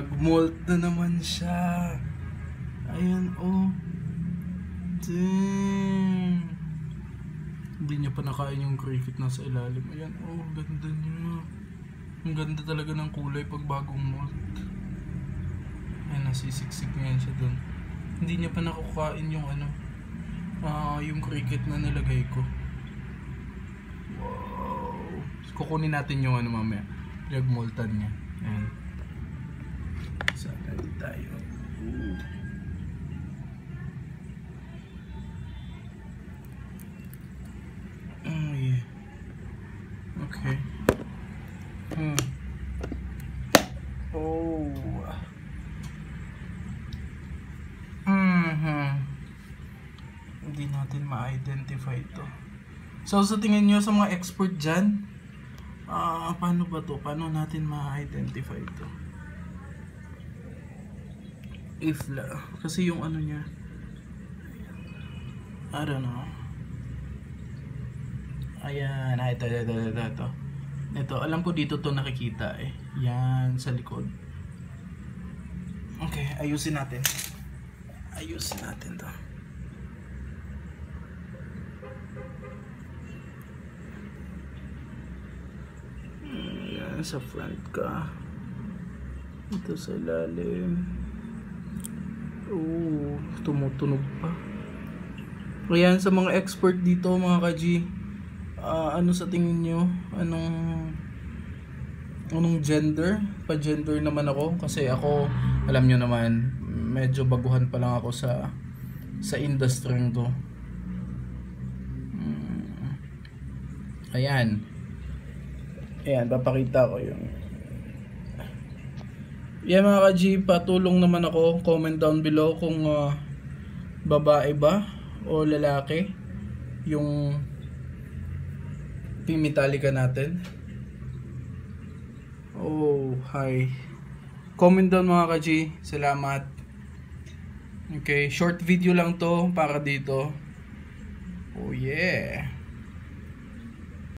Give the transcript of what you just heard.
Nag-molt na naman siya. Ayan, oh. Dang. Hindi niya pa nakain yung cricket na sa ilalim. Ayan, oh, ganda niya. Ang ganda talaga ng kulay pag bagong molt. Ayan, nasisiksik niya siya dun. Hindi niya pa nakukain yung ano, yung cricket na nilagay ko. Wow. Kukunin natin yung ano mamaya. Pinag-moltan niya. Ayan. Sana tayo. Ooh. Oh yeah. Okay. Oh. Hindi natin ma-identify ito. So sa tingin nyo sa mga expert dyan, paano ba to? Paano natin ma-identify ito? Kasi yung ano niya, I don't know. Ayan, ito. Ito, alam ko dito to nakikita eh. Yan, sa likod. Okay, ayusin natin. Ayusin natin to. Yan, sa front ka. Ito sa ilalim. Oh, tumutunog pa. Ayan, sa mga expert dito mga ka-G, ano sa tingin nyo? Anong gender? Pa-gender naman ako kasi ako, alam nyo naman, medyo baguhan pa lang ako sa industry to. Ayan. Ayan, papakita ko yung. Yan mga ka-G, patulong naman ako. Comment down below kung babae ba o lalaki yung P-Metallica natin. Oh, hi. Comment down mga ka-G. Salamat. Okay, short video lang to para dito. Oh yeah.